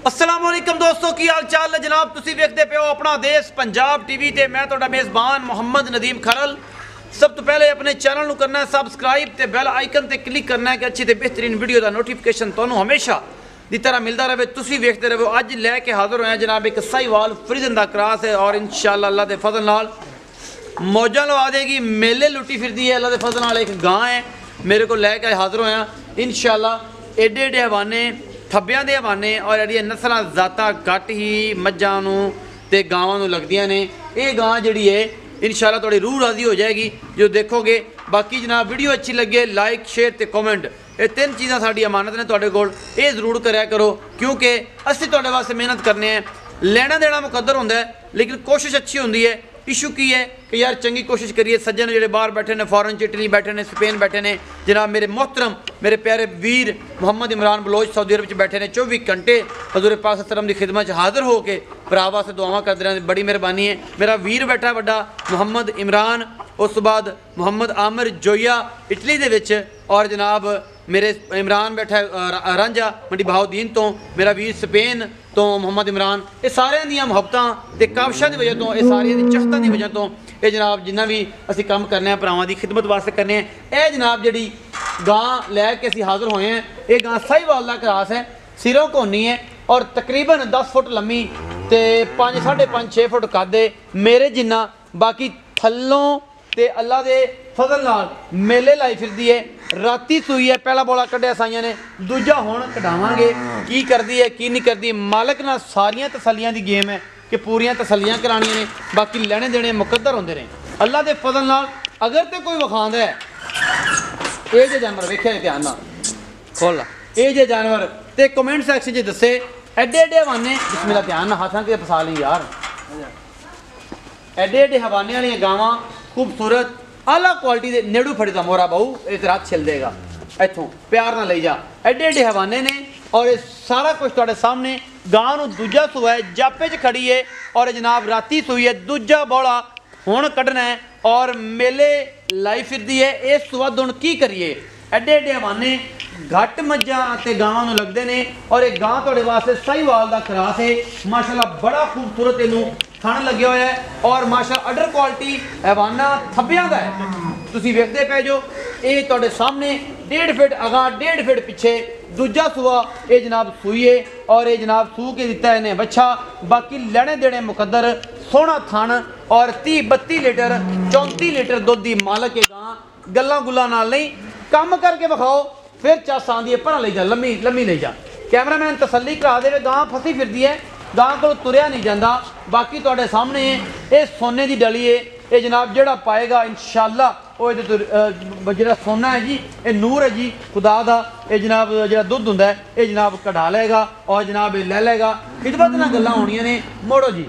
अस्सलाम वालेकुम दोस्तों की हाल चाल है जनाब। तुसी देखते पे हो अपना देश पंजाब टीवी ते मैं तुहाडा मेज़बान मोहम्मद नदीम खरल। सब तो पहले अपने चैनल नू करना है सबसक्राइब ते बेल आइकन ते क्लिक करना है कि अच्छी ते बेहतरीन वीडियो का नोटिफिकेशन तुहानू हमेशा दी तरह मिलता रहे। तुसी देखते रहो। अज लैके हाजिर होया जनाब एक साहीवाल फ्रीजन दा क्रॉस है और इंशाअल्लाह अल्लाह के फजल नाल मौजा लवा देगी। मेले लुटी फिरदी है अल्लाह के फजल नाल। एक गां है मेरे को लैके हाजिर होया इंशाअल्लाह। एडे एडे हवाने थब्बियां दे हवाने और जड़ियां नस्लां ज़ातां घट ही मज्जां नूं ते गावां नूं लगदियां ने। ये गां जिहड़ी है इंशाअल्लाह थोड़ी रूह राजी हो जाएगी जो देखोगे। बाकी जनाब वीडियो अच्छी लगे लाइक शेयर ते कमेंट ये तीन चीज़ां साडी अमानत ने तुहाडे कोल। ये जरूर करया करो क्योंकि असीं तुहाडे वास्ते मेहनत करने हैं। लेना देना मुकद्दर होंदा है लेकिन कोशिश अच्छी होंदी है। इशू की है कि यार चंगी कोशिश करिए। सज्जन जेडे बाहर बैठे ने फॉरन च इटली बैठे ने स्पेन बैठे ने जनाब मेरे मोहतरम मेरे प्यारे वीर मोहम्मद इमरान बलोच सऊदी अरब बैठे ने 24 घंटे हजूर पाक सल्लल्लाहु अलैहि वसल्लम की खिदमत हाजिर होकर भरा वास्ते दुआवां करते रहते। बड़ी मेहरबानी है। मेरा वीर बैठा बड़ा मोहम्मद इमरान उस बाद मोहम्मद आमिर जोया इटली दे विच और जनाब मेरे इमरान बैठा रांझा मंडी बहाउद्दीन तो मेरा वीर स्पेन तो मोहम्मद इमरान। ये सारे दियां मुहब्बतां ते काविशां दी वजह तो ये सारियां दी चाहतां दी वजह तो ये जनाब जिन्ना भी असीं काम करने हैं भरावां दी खिदमत वास्ते करने हैं। ये जनाब जिहड़ी गां लैके असीं हाजिर होए हैं ये गां साहीवाल दा क्रॉस है। सिरों कोनी है और तकरीबन 10 फुट लम्मी ते 5 साढ़े 5-6 फुट कद मेरे जिन्ना। बाकी थल्लों ते अल्लाह दे फजल नाल मेले लाई फिरदी है। राती सूई है पहला बोला कढ़िया साइयां ने दूजा हुण कढावांगे की करदी है की नहीं करदी। मालक नाल सारियां तसल्लियां दी गेम है कि पूरियां तसल्लियां करानियां ने। बाकी लेने देने मुकद्दर होंदे ने अल्लाह दे फजल नाल। अगर तो कोई विखांदा है ये जे जानवर वेख्या ध्यान नाल खोल ला ये जे जानवर ते कमेंट सैक्शन च दसे एडे एडे हवाने बिस्मिल्लाह ध्यान नाल हाथां ते फसा ली यार। एडे एडे हवाने वाली गावां खूबसूरत आला क्वालिटी के नेड़ू फड़ी का मोरा बहू एक रात छिल देगा इतों प्यार ना ले जा। एडे एडे हवाने ने और ये सारा कुछ तुहाडे सामने। गां नूं दूजा सूआ है जापे च खड़ी है और जनाब राती सूई है दूजा बौला हुण कढ़ना है और मेले लाई फिरदी है। इस सुवद हुण की करिए एडे एडे हवाने घट मज्जां ते गावां नूं लगदे ने और ये गां तुहाडे वास्ते साहीवाल दा क्रॉस है माशाअल्लाह। बड़ा खूबसूरत इनू थण लगे हुआ है और माशाअल्लाह अडर क्वालिटी हैवाना थब्बियां दा है। तुसीं वेखदे पए जो ये तुहाडे सामने 1.5 फुट अगां 1.5 फुट पिछे दूजा सूआ ये जनाब सूई है और ये जनाब सू के दिता इन्हें बच्चा। बाकी लेने देने मुकद्दर सोहना थण और 30-32 लीटर 34 लीटर दुध की मालक है गां। गल्लां गुल्लां नाल नहीं काम करके विखाओ फिर चस आंदी है पर ले जा लम्मी लम्मी ले जा। कैमरामैन तसल्ली करा दे गां फसी फिरदी है गां को तुरया नहीं जाता। बाकी तुहाडे सामने ये सोने की डली है ये जनाब जेड़ा पाएगा इंशाअल्लाह वो जो सोना है जी ये नूर है जी खुदा दा। ये जनाब जो दुध होंदा है ये जनाब कढ़ा लेगा और जनाब ये ले लेगा। खिदमत नाल गल्लां होणियां ने मोड़ो जी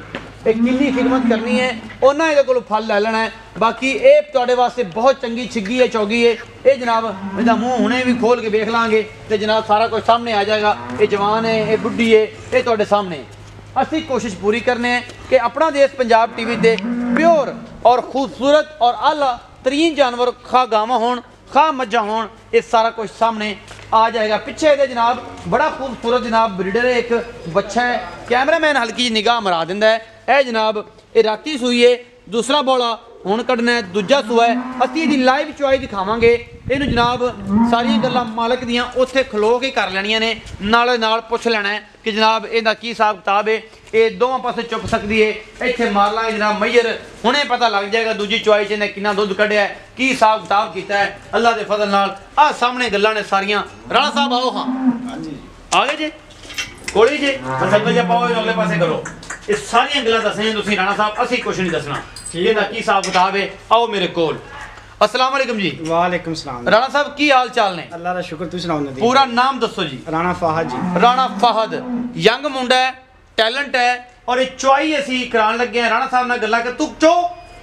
ये कितनी खिदमत करनी है उन्हें ये को फल ले लेना है। बाकी ये तुहाडे वास्ते बहुत चंगी छिग्गी है चौगी है। ये जनाब इसका मूँह हुणे भी खोल के देख लाँगे तो जनाब सारा कुछ सामने आ जाएगा। ये जवान है ये बुढ़ी है ये तुहाडे सामने। असी कोशिश पूरी करने हैं कि अपना देश पंजाब टीवी दे प्योर और खूबसूरत और आला तरीन जानवर खा गावां होण खा मज्जां होण ये सारा कुछ सामने आ जाएगा। पिछे ये जनाब बड़ा खूबसूरत जनाब ब्रीडर है एक बच्चा है। कैमरामैन हल्की निगाह मरा दिंदा है। यह जनाब ये राती सूई है दूसरा बौला हुण कढ़ना है दूजा सूआ है। असीं इहदी लाइव चुआई दिखावांगे इहनूं जनाब सारियां गल्लां मालक दियां उत्थे खलो के कर लैणियां ने नाले नाल पुछ लेना है कि जनाब इहदा की हिसाब किताब है। ये दोवां पासे चुप सकती है इत्थे मार लांगे जनाब मैयर हुणे पता लग जाएगा दूजी चुआई च इन्हें कितना दुध कढ़िया है की हिसाब किताब किया है अल्लाह के फजल नाल। आ सामने गल्लां ने सारियां। राणा साहब आओ हाँ आ गए जे कोली जे बस जा पाओ अगले पासे करो ये सारियां गल्लां दसणियां तुसीं राणा साहब असीं कुछ नहीं दसना इहदा की हिसाब किताब है। आओ मेरे कोल। अस्सलाम वालेकुम जी। वालेकुम सलाम। राणा साहब की हाल चाल ने? अल्लाह दा शुक्र। तुसीं सुनाओ नदीम। पूरा नाम दसो जी। राणा फाहद जी। राणा फाहद यंग मुंडा है टैलेंट है और ये चुआई असीं कराण लगे हैं। राणा साहब नाल गल्लां कर तू चो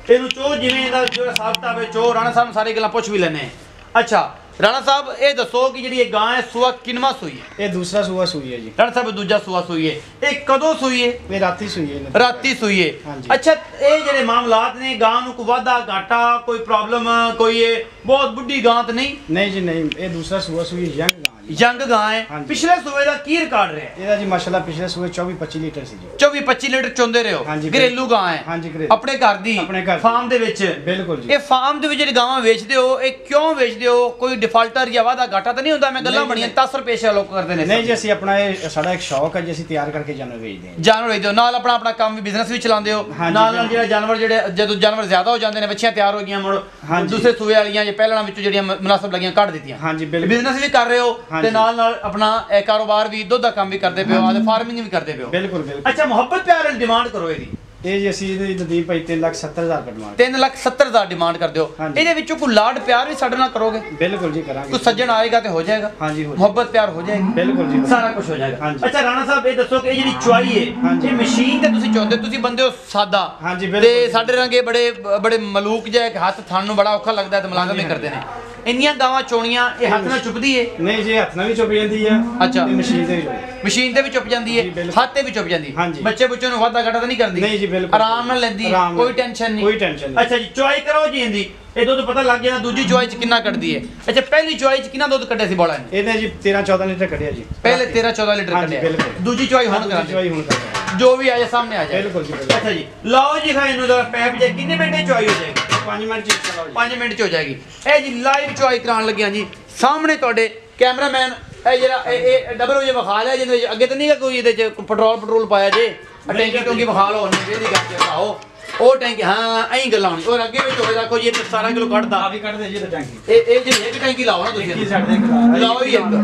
इहनूं चो जिवें इहदा जो हिसाब किताब है चो। राणा साहब सारी गल्लां पुछ भी लैने। अच्छा राणा साहब ये दसो कि जी गां है सूआ किनवा सूई है? ये दूसरा सूआ सूई है जी। राणा साहब दूजा सूआ सूई है। ये कदों सूई है? ये राती सूई है। राती सूई है। हाँ जी। अच्छा ये जेडे मामलात ने गां नूं कोई वाधा घाटा कोई प्रॉब्लम कोई ये बहुत बुढ़ी गां तो नहीं? नहीं जी नहीं ये दूसरा सूआ सूई यंग गां ਯੰਗ ਗਾਂ ਹੈ ਹਾਂਜੀ। ਪਿਛਲੇ ਸੂਏ ਦਾ ਕੀ ਰਿਕਾਰਡ ਰਿਹਾ ਇਹਦਾ ਜੀ ਮਾਸ਼ਾਅੱਲਾ ਪਿਛਲੇ ਸੂਏ 24-25 ਲੀਟਰ ਸੀ ਜੀ 24-25 ਲੀਟਰ ਚੋਂਦੇ ਰਹੇ ਹੋ ਹਾਂਜੀ, ਘਰੇਲੂ ਗਾਂ ਹੈ ਹਾਂਜੀ, ਘਰੇਲੂ। ਆਪਣੇ ਘਰ ਦੀ ਆਪਣੇ ਘਰ ਦੀ। ਫਾਰਮ ਦੇ ਵਿੱਚ ਬਿਲਕੁਲ ਜੀ। ਇਹ ਫਾਰਮ ਦੇ ਵਿੱਚ ਜਿਹੜੀ ਗਾਵਾਂ ਵੇਚਦੇ ਹੋ ਇਹ ਕਿਉਂ ਵੇਚਦੇ ਹੋ ਕੋਈ ਡਿਫਾਲਟਰ ਜਾਂ ਵਾਦਾ ਘਾਟਾ ਤਾਂ ਨਹੀਂ ਹੁੰਦਾ ਮੈਂ ਗੱਲਾਂ ਨਹੀਂ, ਬਣੀਆਂ ਨਹੀਂ। ਤਸਰ ਪੇਸ਼ਾ ਲੋਕ ਕਰਦੇ ਨੇ ਨਹੀਂ ਜੀ ਅਸੀਂ ਆਪਣਾ ਇਹ ਸਾਡਾ ਇੱਕ ਸ਼ੌਕ ਹੈ ਜੀ ਅਸੀਂ ਤਿਆਰ ਕਰਕੇ ਜਾਨਵਰ ਵੇਚਦੇ ਹਾਂ ਜਾਨਵਰ ਵੇਚਦੇ ਹੋ ਨਾਲ ਆਪਣਾ ਕੰਮ ਵੀ ਬਿਜ਼ਨਸ ਵੀ ਚਲਾਉਂਦੇ ਹੋ ਹਾਂਜੀ, ਨਾਲ ਬਿਲਕੁਲ। ਜਿਹੜਾ ਜਾਨਵਰ ਜਿਹੜੇ ਜਦੋਂ ਜਾਨਵਰ ਜ਼ਿਆਦਾ ਹੋ ਜਾਂਦੇ ਨੇ ਬੱਚੀਆਂ ਤਿਆਰ ਹੋ ਗਈਆਂ ਮੁੜ ਹਾਂਜੀ। ਦੂਸਰੇ ਸੂਏ ਵਾਲੀਆਂ ਜੇ ਪਹਿਲਾਂ ਵਿੱਚੋਂ ਜਿਹੜੀਆਂ ਮੁਨਾਸਬ ਲੱਗੀਆਂ ਕੱਢ ਦਿੱਤੀਆਂ ਹਾਂਜੀ ਬਿਲਕੁਲ ਬਿਜ਼ਨਸ ਵੀ ਕਰ ਰਹੇ ਹੋ ਤੇ ਹਾਂਜੀ। ਨਾਲ ਆਪਣਾ ਇਹ ਕਾਰੋਬਾਰ ਵੀ ਦੁੱਧ ਦਾ ਕੰਮ ਵੀ ਕਰਦੇ ਪਿਓ ਆਦੇ ਫਾਰਮਿੰਗ ਵੀ ਕਰਦੇ ਪਿਓ ਬਿਲਕੁਲ ਬਿਲਕੁਲ ਅੱਛਾ ਮੁਹੱਬਤ ਪਿਆਰ ਵਾਲੀ ਡਿਮਾਂਡ ਕਰੋ ਇਹਦੀ ਇਹ ਜੀ ਅਸੀਂ ਇਹਦੀ ਨਦੀਪ ਭਾਈ 3,70,000 ਰੁਪਏ ਡਿਮਾਂਡ 3,70,000 ਡਿਮਾਂਡ ਕਰਦੇ ਹੋ ਹਾਂਜੀ। ਇਹਦੇ ਵਿੱਚੋਂ ਕੋਈ ਲਾਡ ਪਿਆਰ ਵੀ ਸਾਡੇ ਨਾਲ ਕਰੋਗੇ ਬਿਲਕੁਲ ਜੀ ਕਰਾਂਗੇ ਕੋਈ ਸੱਜਣ ਆਏਗਾ ਤੇ ਹੋ ਜਾਏਗਾ ਹਾਂਜੀ ਹੋ ਮੁਹੱਬਤ ਪਿਆਰ ਹੋ ਜਾਏਗੀ ਬਿਲਕੁਲ ਜੀ ਸਾਰਾ ਕੁਝ ਹੋ ਜਾਏਗਾ ਹਾਂਜੀ। ਅੱਛਾ ਰਾਣਾ ਸਾਹਿਬ ਇਹ ਦੱਸੋ ਕਿ ਇਹ ਜਿਹੜੀ ਚੁਆਈ ਹੈ ਹਾਂਜੀ। ਇਹ ਮਸ਼ੀਨ ਤੇ ਤੁਸੀਂ ਚਾਹੁੰਦੇ ਤੁਸੀਂ ਬੰਦੇ ਹੋ ਸਾਦਾ ਹਾਂਜੀ, ਬਿਲਕੁਲ ਤੇ ਜੀ। ਸਾਡੇ ਰੰਗੇ ਬੜੇ ਮਲੂਕ ਜਿਹਾ ਹੱਥ ਥਣ ਨੂੰ ਬੜਾ ਔਖਾ ਲੱਗਦਾ ਤੇ ਮੁਲਾਜ਼ਮ ਹੀ ਕਰਦੇ ਨੇ ਇੰਨੀਆਂ ਗਾਵਾਂ ਚੋਣੀਆਂ ਇਹ ਹੱਥ ਨਾਲ ਚੁੱਪਦੀ ਏ ਨਹੀਂ ਜੀ ਹੱਥ ਨਾਲ ਵੀ ਚੁੱਪ ਜਾਂਦੀ ਆ ਅੱਛਾ। ਤੇ ਮਸ਼ੀਨ ਤੇ ਵੀ ਚੁੱਪ ਮਸ਼ੀਨ ਤੇ ਵੀ ਚੁੱਪ ਜਾਂਦੀ ਜੀ, ਏ ਬਿਲਕੁਲ। ਹੱਥ ਤੇ ਵੀ ਚੁੱਪ ਜਾਂਦੀ ਹਾਂਜੀ। ਬੱਚੇ ਬੁੱਚੇ ਨੂੰ ਵਾਧਾ ਘਾਟਾ ਤਾਂ ਨਹੀਂ ਕਰਦੀ ਨਹੀਂ ਜੀ, ਬਿਲਕੁਲ। ਆਰਾਮ ਨਾਲ ਲੈਂਦੀ ਏ, ਆਰਾਮ ਨਾਲ। ਕੋਈ ਟੈਨਸ਼ਨ ਨਹੀਂ ਕੋਈ ਟੈਨਸ਼ਨ ਨਹੀਂ। ਅੱਛਾ ਜੀ ਚੁਆਈ ਕਰੋ ਜੀ ਇਹਦੀ ਇਹ ਦੁੱਧ ਪਤਾ ਲੱਗ ਜਾਂਦਾ ਦੂਜੀ ਚੁਆਈ ਚ ਕਿੰਨਾ ਕੱਢਦੀ ਏ ਅੱਛਾ ਪਹਿਲੀ ਚੁਆਈ ਚ ਕਿੰਨਾ ਦੁੱਧ ਕੱਢਿਆ ਸੀ ਬੋਲਾ ਨੇ ਇਹਨੇ ਜੀ 13-14 ਲੀਟਰ ਕੱਢਿਆ ਜੀ ਪਹਿਲੇ 13-14 ਲੀਟਰ ਹਾਂਜੀ, ਕੱਢਿਆ ਬਿਲਕੁਲ। ਦੂਜੀ ਚੁਆਈ ਹੁਣ ਦੂਜੀ ਕਰਾਂਗੇ ਚੁਆਈ ਹੁਣ ਕਰਾਂਗੇ ਜੋ ਵੀ ਆਏ ਸਾਹਮਣੇ ਆ ਜਾਏ ਬਿਲਕੁਲ ਜੀ, ਬਿਲਕੁਲ। ਅੱਛਾ ਜੀ ਲਓ ਜੀ ਖਾਈ ਨੂੰ ਦਾ ਪੈਪ ਜੇ ਕਿੰਨੇ ਮਿੰਟੇ ਚੁਆਈ ਹੋ ਜਾਏਗੀ 5 ਮਿੰਟ ਚ ਚਲਾਓ ਜੀ 5 ਮਿੰਟ ਚ ਹੋ ਜਾਏਗੀ ਇਹ ਜੀ ਲਾਈਵ ਚੁਆਈ ਕਰਾਉਣ ਲੱਗਿਆ ਜੀ ਸਾਹਮਣੇ ਤੁਹਾਡੇ ਕੈਮਰਾਮੈਨ ਇਹ ਜਿਹੜਾ ਇਹ ਡਬਲ ਹੋ ਜੇ ਵਿਖਾ ਲਿਆ ਜਿਹਦੇ ਵਿੱਚ ਅੱਗੇ ਤਾਂ ਨਹੀਂਗਾ ਕੋਈ ਇਹਦੇ ਚ ਪੈਟਰੋਲ ਪਾਇਆ ਜੇ ਟੈਂਕੀ ਟੋਂਕੀ ਵਿਖਾ ਲਓ ਉਹਨੂੰ ਇਹਦੀ ਗੱਲ ਦਿਖਾਓ ਉਹ ਟੈਂਕੀ ਹਾਂ ਐਂ ਗੱਲਾਂ ਹੋਣੀ ਔਰ ਅੱਗੇ ਵਿੱਚ ਹੋਏ ਦੇਖੋ ਜੀ ਇਹ 17 ਕਿਲੋ ਕੱਢਦਾ ਆ ਵੀ ਕੱਢਦੇ ਜੀ ਤੇ ਟੈਂਕੀ ਇਹ ਜਿਹੜੀ ਇੱਕ ਟੈਂਕੀ ਲਾਓ ਨਾ ਤੁਸੀਂ ਕੀ ਸਾਡੇ ਇੱਕ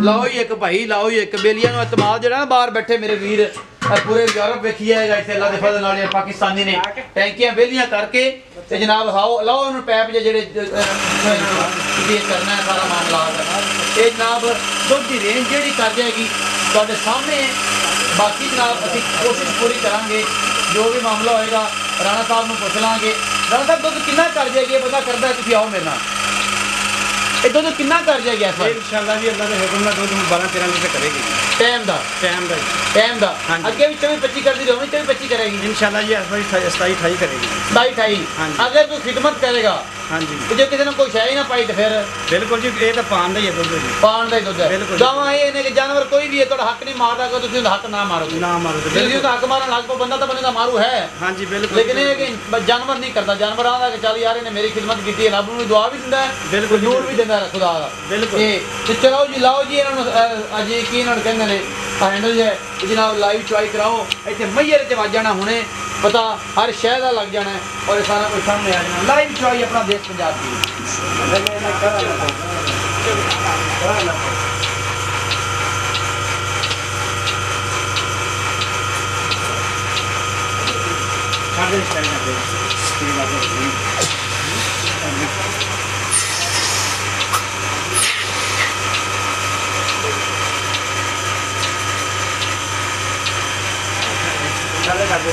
ਲਾਓ ਹੀ ਇੱਕ ਭਾਈ ਲਾਓ ਹੀ ਇੱਕ ਬੇਲੀਆਂ ਨੂੰ ਇਤਮਾਦ ਜਿਹੜਾ ਨਾ ਬਾਹਰ ਬੈਠੇ ਮੇਰੇ ਵੀਰ ਇਹ ਪੂਰੇ ਯੂਰਪ ਵੇਖੀ ਜਾਏਗਾ ਇੱਥੇ ਅੱਲਾ ਦੇ ਫਜ਼ਲ ਨਾਲ ਇਹ ਪਾਕਿਸਤਾਨੀ ਨੇ ਟੈਂਕੀਆਂ ਬੇਲੀਆਂ ਕਰਕੇ ਤੇ ਜਨਾਬ ਲਾਓ ਉਹਨੂੰ ਪੈਪ ਜਿਹੜੇ ਇਹ ਕਰਨਾ ਹੈ ਸਾਰਾ ਮਾਮਲਾ ਇਹ ਜਨਾਬ ਦੁੱਧ ਦੀ ਰੇਂਜ ਜਿਹੜੀ ਕਰ ਜਾਏਗੀ ਤੁਹਾਡੇ ਸਾਹਮਣੇ ਹੈ। ਬਾਕੀ ਜਨਾਬ ਅਸੀਂ ਕੋਸ਼ਿਸ਼ ਪੂਰੀ ਕਰਾਂਗੇ ਜੋ ਵੀ ਮਾਮਲਾ ਹੋਏਗਾ ਰਾਣਾ ਸਾਹਿਬ ਨੂੰ ਪੁੱਛ ਲਾਂਗੇ ਰਾਣਾ ਸਾਹਿਬ ਦੁੱਧ ਕਿੰਨਾ ਕਰ ਜਾਏਗੀ ਇਹ ਪਤਾ ਕਰਦਾ ਤੁਸੀਂ ਆਓ ਮੇਰੇ ਨਾਲ ਇਹ ਦੁੱਧ ਕਿੰਨਾ ਕਰ ਜਾਏਗਾ ਇਸ ਵਾਰ ਇਨਸ਼ਾਅੱਲਾ ਜੀ ਅੱਲਾ ਦੇ ਹੁਕਮ ਨਾਲ ਦੁੱਧ 12-13 ਲੀਟਰ ਕਰੇਗੀ ਟਾਈਮ ਦਾ ਟਾਈਮ ਦਾ ਟਾਈਮ ਦਾ ਹਾਂਜੀ। ਅੱਗੇ ਵੀ 24-25 ਕਰਦੀ ਰਹੂਗੀ 24-25 ਕਰੇਗੀ ਇਨਸ਼ਾਅੱਲਾ ਜੀ ਇਸ ਵਾਰੀ 27-28 ਕਰੇਗੀ 22-28 ਹਾਂਜੀ। ਅਗਰ ਤੂੰ ਖਿਦਮਤ ਕਰੇਗਾ ਹਾਂਜੀ ਤੇ ਜੇ ਕਿਸੇ ਨੇ ਕੋਈ ਸ਼ੈ ਹੀ ਨਾ ਪਾਈ ਤੇ ਫਿਰ ਬਿਲਕੁਲ ਜੀ ਇਹ ਤਾਂ ਪਾਣ ਦਾ ਹੀ ਹੈ ਦੁੱਧ ਜੀ ਪਾਣ ਦਾ ਹੀ ਦੁੱਧ ਹੈ ਬਿਲਕੁਲ। ਗਾਵਾਂ ਇਹ ਨੇ ਕਿ ਜਾਨਵਰ ਕੋਈ ਵੀ ਹੈ ਤੁਹਾਡਾ ਹੱਕ ਨਹੀਂ ਮਾਰਦਾ ਕਿ ਤੁਸੀਂ ਉਹਦਾ ਹੱਕ ਨਾ ਮਾਰੋ ਨਾ ਮਾਰੋ ਤੇ ਜੇ ਤੁਸੀਂ ਬਿਲਕੁਲ ਉਹਦਾ ਹੱਕ ਮਾਰਨ ਲੱਗ ਪਓ ਬੰਦਾ ਤਾਂ ਬੰਦੇ ਦਾ ਮਾਰੂ ਹੈ ਹਾਂਜੀ ਬਿਲਕੁਲ ਲੇਕਿਨ ਇਹ ਕਿ ਜਾਨਵਰ ਨਹੀਂ ਕਰਦਾ ਜਾਨਵਰ ਆਂਦਾ ਕਿ ਚੱਲ ਯਾਰ ਇਹਨੇ ਮੇਰੀ ਖਿਦਮਤ ਕੀਤੀ ਹੈ ਰੱਬ ਨੂੰ ਵੀ ਦੁਆ ਵੀ ਦਿੰਦਾ ਹੈ ਬਿਲਕੁਲ ਜੀ, ਨੂਰ ਵੀ ਦਿੰਦਾ ਹੈ ਖੁਦਾ ਦਾ ਬਿਲਕੁਲ। ਇਹ ਤੇ ਚਲੋ ਜੀ ਲਾਓ ਜੀ ਇਹਨਾਂ ਨੂੰ ਅੱਜ ਕੀ ਇਹਨਾਂ ਨੂੰ ਕਹਿੰਦੇ ਨੇ ਹੈਂਡਲ ਜੇ ਜਨਾਬ ਲਾਈਵ ਚੁਆਈ ਕਰਾਓ ਇੱਥੇ ਮਈਰ ਤੇ ਵੱਜ ਜਾਣਾ ਹੁਣੇ ਪਤਾ ਹਰ ਸ਼ਹਿਰ ਦਾ ਲੱਗ ਜਾਣਾ ਔਰ ਇਹ ਸਾਰਾ ਕੁਝ ਸਾਹਮਣੇ ਆ ਜਾਣਾ ਲਾਈਵ ਚੁਆਈ ਆਪਣਾ ਦੇਸ਼ ਪੰਜਾਬ ਦੀ ਸਾਡੇ ਸਟਾਈਲ ਨਾਲ ਸਾਡੇ ਕਰਦੇ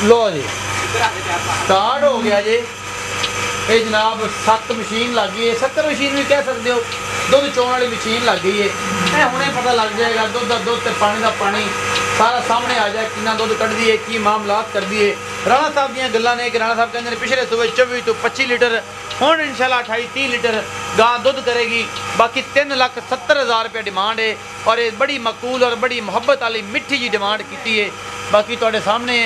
ਲੋ ਜੀ ਸਟਾਰਟ ਹੋ ਗਿਆ ਜੀ ਇਹ ਜਨਾਬ 7 ਮਸ਼ੀਨ ਲੱਗ ਗਈ ਹੈ 70 ਮਸ਼ੀਨ ਵੀ ਕਹਿ ਸਕਦੇ ਹੋ ਦੁੱਧ ਚੋਣ ਵਾਲੀ ਮਸ਼ੀਨ ਲੱਗ ਗਈ ਹੈ ਇਹ ਹੁਣੇ ਪਤਾ ਲੱਗ ਜਾਏਗਾ ਦੁੱਧ ਦਾ ਦੁੱਧ ਤੇ ਪਾਣੀ ਦਾ ਪਾਣੀ ਸਾਰਾ ਸਾਹਮਣੇ ਆ ਜਾਏ ਕਿੰਨਾ ਦੁੱਧ ਕੱਢਦੀ ਹੈ ਕੀ ਮਾਮਲਾਤ ਕਰਦੀ ਹੈ ਰਾਣਾ ਸਾਹਿਬ ਦੀਆਂ ਗੱਲਾਂ ਨੇ ਕਿ ਰਾਣਾ ਸਾਹਿਬ ਕਹਿੰਦੇ ਨੇ ਪਿਛਲੇ ਸੂਬੇ 24 ਤੋਂ 25 ਲੀਟਰ ਹੁਣ ਇਨਸ਼ਾਅੱਲਾ 28-30 ਲੀਟਰ ਗਾਂ ਦੁੱਧ ਕਰੇਗੀ ਬਾਕੀ 3,70,000 ਰੁਪਏ ਡਿਮਾਂਡ ਹੈ ਔਰ ਇਹ ਬੜੀ ਮਕਬੂਲ ਔਰ ਬੜੀ ਮੁਹੱਬਤ ਵਾਲੀ ਮਿੱਠੀ ਜੀ ਡਿਮਾਂਡ ਕੀਤੀ ਹੈ ਬਾਕੀ ਤੁਹਾਡੇ ਸਾਹਮਣੇ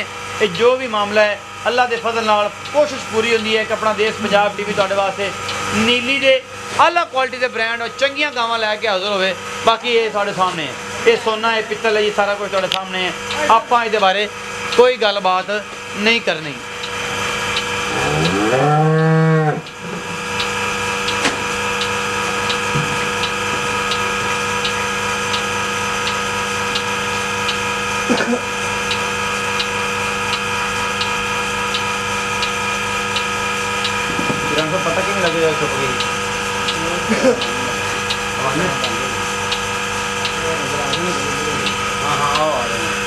ਇਹ ਜੋ ਵੀ ਮਾਮਲਾ ਹੈ ਅੱਲਾ ਦੇ ਫਜ਼ਲ ਨਾਲ ਕੋਸ਼ਿਸ਼ ਪੂਰੀ ਹੁੰਦੀ ਹੈ ਕਿ ਆਪਣਾ ਦੇਸ਼ ਪੰਜਾਬ ਟੀਵੀ ਤੁਹਾਡੇ ਵਾਸਤੇ ਨੀਲੀ ਦੇ ਆਲਾ ਕੁਆਲਿਟੀ ਦੇ ਬ੍ਰਾਂਡ ਔਰ ਚੰਗੀਆਂ ਗਾਵਾਂ ਲੈ ਕੇ ਹਾਜ਼ਰ ਹੋਵੇ ਬਾਕੀ ਇਹ ਤੁਹਾਡੇ ਸਾਹਮਣੇ ਹੈ ਇਹ ਸੋਨਾ ਹੈ ਪਿੱਤਲ ਹੈ ਜੀ ਸਾਰਾ ਕੁਝ ਤੁਹਾਡੇ ਸਾਹਮਣੇ ਹੈ ਆਪਾਂ ਇਹਦੇ ਬਾਰੇ ਕੋਈ ਗੱਲਬਾਤ ਨਹੀਂ ਕਰਨੀ पता क्यों लगेगा चुप गई हाँ हाँ आओ आ रहे हैं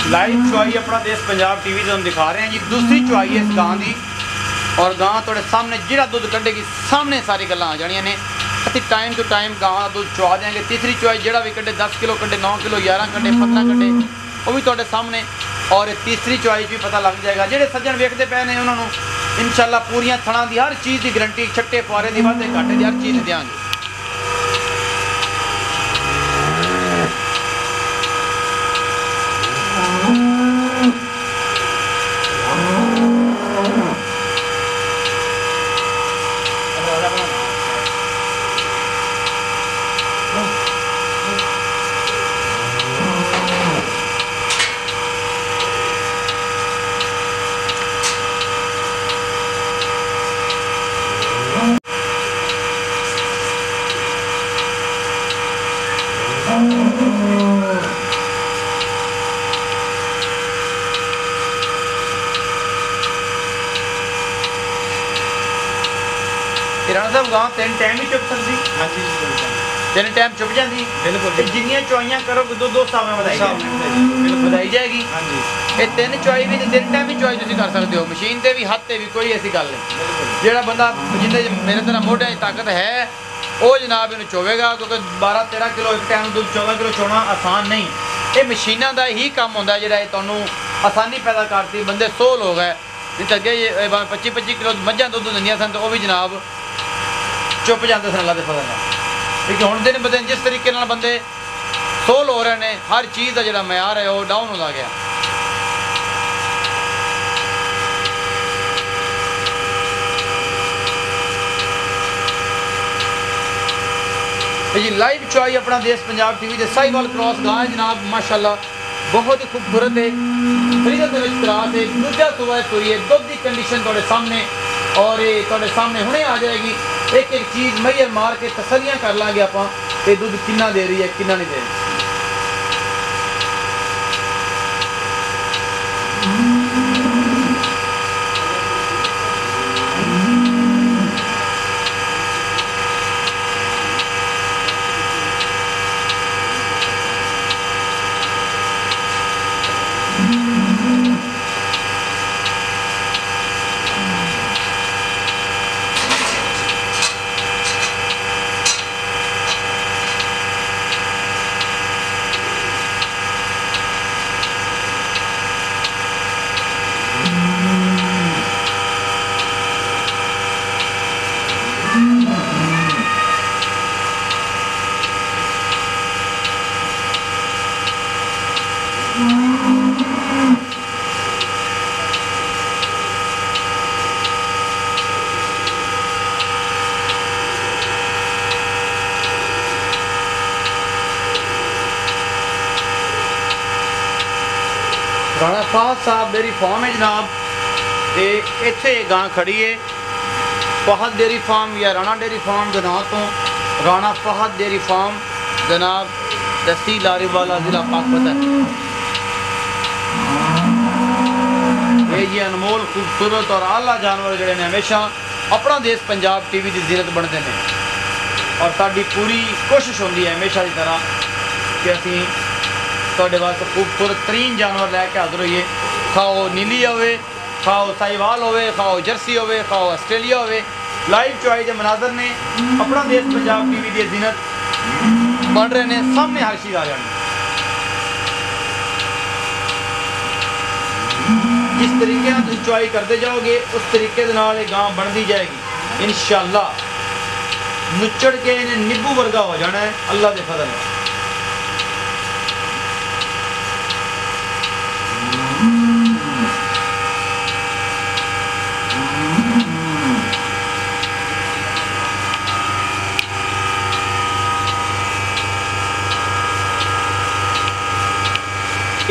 लाइव चुआई अपना देश पंजाब टीवी से हम दिखा रहे हैं जी। दूसरी चुआई है इस गां की और गां थोड़े सामने जिहड़ा दुध कढ़ेगी सामने सारी गल्लां आ जानियां ने। असीं टाइम टू टाइम गां का दुध चुआ देंगे। तीसरी चुआई जिहड़ा भी कढ़े 10 किलो कढ़े 9 किलो 11 कढ़े 15 कढ़े वो भी तुहाडे सामने। और तीसरी चुआई भी पता लग जाएगा। जिहड़े सज्जण वेखदे पे ने उन्होंने इंशाअल्लाह पूरियां थणां की हर चीज़ की गारंटी छट्टे फुआरे की वाधे घाटे की हर चीज़ देंगे। राणा साहब गां तीन टाइम ही चुप सकती। हाँ जी तीन टाइम चुप जाती। बिल्कुल जिन्नियां चुआइयां करोगे दो हिसाब नाल वधाई जाएगी। हाँ जी ये तीन चुआई भी तीन टाइम ही चुआई तुसीं कर सकते हो। मशीन ते भी हाथ ते भी कोई ऐसी गल नहीं। जिहड़ा बंदा जिंदे मेरे तरह मोढियां च ताकत है वो जनाब इन्हूं चोवेगा क्योंकि 12-13 किलो एक टाइम दूध 14 किलो चोना आसान नहीं। ये मशीनां दा ही काम हुंदा जिहड़ा तुहानूं आसानी पैदा करती। बंदे 100 लोग है नहीं तो अगे 25-25 किलो मझां दुध दिंदियां सन तो वो भी जनाब चुप जाते सन अल्लाह दे फज़ल नाल। क्योंकि हुण दिन ब दिन जिस तरीके नाल बंदे 100 हो रहे हैं हर चीज़ का जिहड़ा मयार है वो डाउन होता गया। जी लाइव चुआई अपना देश पंजाब टीवी के साहिवाल क्रॉस गां है जनाब माशाअल्लाह बहुत ही खूबसूरत है। फ्रीजर के त्रास है दूजा सुबह सूई है दुध की कंडीशन थोड़े सामने और ये थोड़े सामने हुणे आ जाएगी। एक एक चीज़ मैयर मार के तसलियां कर लाँगे आप दुध कितना दे रही है कितना नहीं दे रही। राणा फहद साहब डेयरी फार्म है जनाब। तो इत्थे गां खड़ी है फहद डेयरी फार्म या राणा डेयरी फार्म के नाम तो राणा फहद डेयरी फार्म जनाब तहसील लारीवाला जिला पाकपत है। ये जी अनमोल खूबसूरत और आला जानवर जोड़े ने हमेशा अपना देश पंजाब टीवी की जीरत बनते हैं और साड़ी पूरी कोशिश होती है हमेशा की तरह कि असी तुहाडे वास्ते खूबसूरत तरीन जानवर लैके हाजिर होइए। खाओ नीली होवे खाओ साहिवाल होवे खाओ जर्सी होवे खाओ आस्ट्रेलिया होवे। लाइव चुआई के मनाजर ने अपना देश पंजाब टीवी की जीनत बन रहे हैं सामने हर चीज़ आ जानी। जिस तरीके तुम चुआई करते जाओगे उस तरीके गां बनती जाएगी इंशाअल्लाह। नुचड़ के इन्हें नींबू वर्गा हो जाना है अल्लाह के फजल नाल।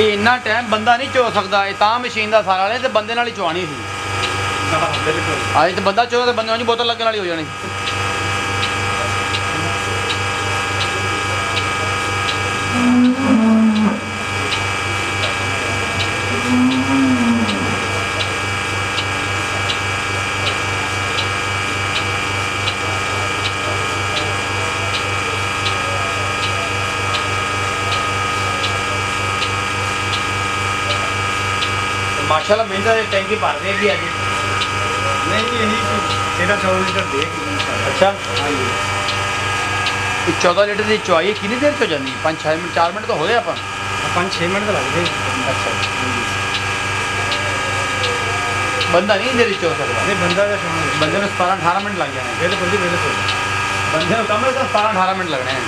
इन्ना टाइम बंदा नहीं चो सकता। ये तो मशीन का सारा ले तो बंदे नाल ही चुआनी सी। अज तो बंदा चो तो बंदे बोतल लगने वाली हो जानी। माशाल्लाह मिलता है टैंकी भर देगी अज नहीं जी यही 13-14 लीटर देगी इंशाल्लाह। अच्छा हाँ जी 14 लीटर की चुवाई कितनी देर हो जाती 5-6 मिनट 4 मिनट तो हो गए अपन 5-6 मिनट तो लगते। अच्छा बंदा नहीं देर चो सकता नहीं बंदा का शाम बंदे में 17-18 मिनट लग जाने बिल्कुल जी बिल्कुल बंदे में कम से कम 17-18 मिनट लगने हैं।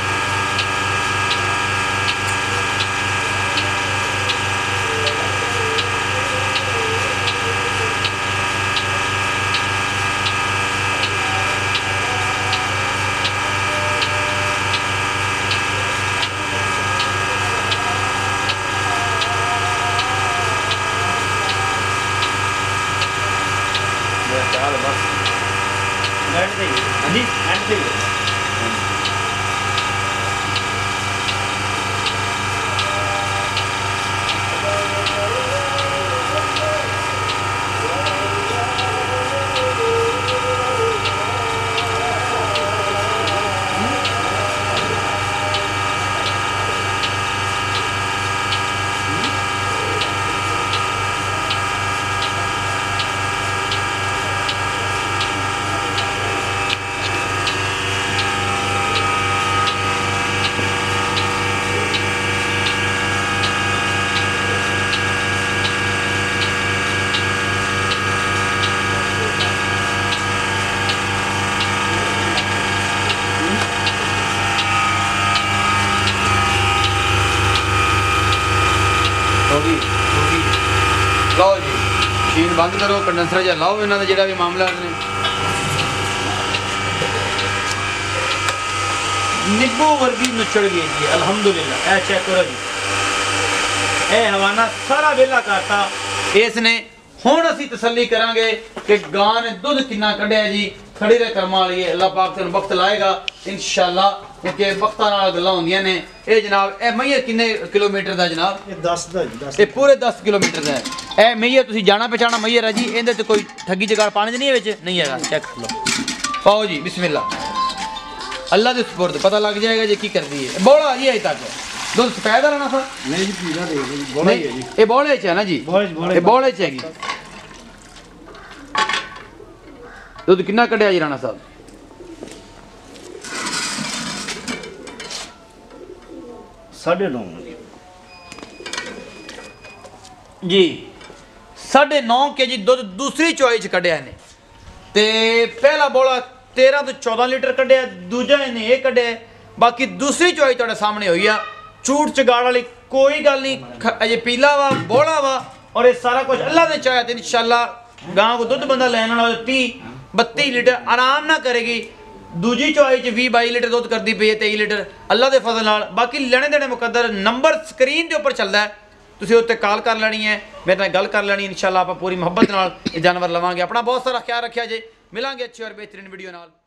बस नेट से ही हाँ जी नेट से ही लो जी मशीन बंद करो कंडेंसर जा लाओ इन्हों का जो भी मामला ने निब्बो वर्गी नुचड़ गई जी अलहमदुलिल्लाह। ए चेक करो जी ए हवाना सारा वेला करता इसने हुण असीं तसल्ली करांगे कि गां ने दुध कितना कढ़िया जी खड़ी रह कर्मा वाली है अल्लाह पाक तेन वक्त लाएगा इंशाअल्लाह क्योंकि वक्तां नाल गल्लां होंदियां ने। ए जनाब ए मैया किन्ने किलोमीटर दा जनाब ये 10 दा जी 10 ये पूरे 10 किलोमीटर का है। ए मैया तुसीं जाना पहचाना मैया है जी इहदे ते कोई ठगी जगाड़ पाने नहीं है विच नहीं हैगा चेक कर लो पाओ जी बिस्मिल्लाह अल्लाह दे सुपुर्द पता लग जाएगा जी की करदी है। बौला जी अजे तक दूध सफेद रहना था नहीं जी पीला दे जी बोला ही है जी ये बौले च है ना जी बौले ये बौले च हैगी दूध कितना कढ़िया जी राणा साहब 9.5 जी 9.5 kg दुध दूसरी चोई च कढ़िया ने ते पहला बौला 13 तो 14 लीटर कढ़िया दूजा इन्हें ये कढ़िया बाकी दूसरी चोई तुहाडे सामने हुई आ झूठ चगाड़ वाली कोई गल नहीं अजे पीला वा बौला वा और ये सारा कुछ अल्लाह ने चाहा तो इंशाअल्लाह गांव को दुध बंदा लैन वाला 30-32 लीटर आराम ना करेगी। दूजी चौई च 20-22 लीटर दुध करती पई है 23 लीटर अल्लाह के फजल नाल। बाकी लेने देने मुकद्दर नंबर स्क्रीन के उपर चलता है तुसीं उत्ते कॉल कर लैनी है मेरे नाल गल कर लैनी इंशाअल्लाह आप पूरी मुहब्बत नाल जानवर लवांगे। अपना बहुत सारा ख्याल रखिया जे मिलांगे अच्छी और बेहतरीन वीडियो नाल।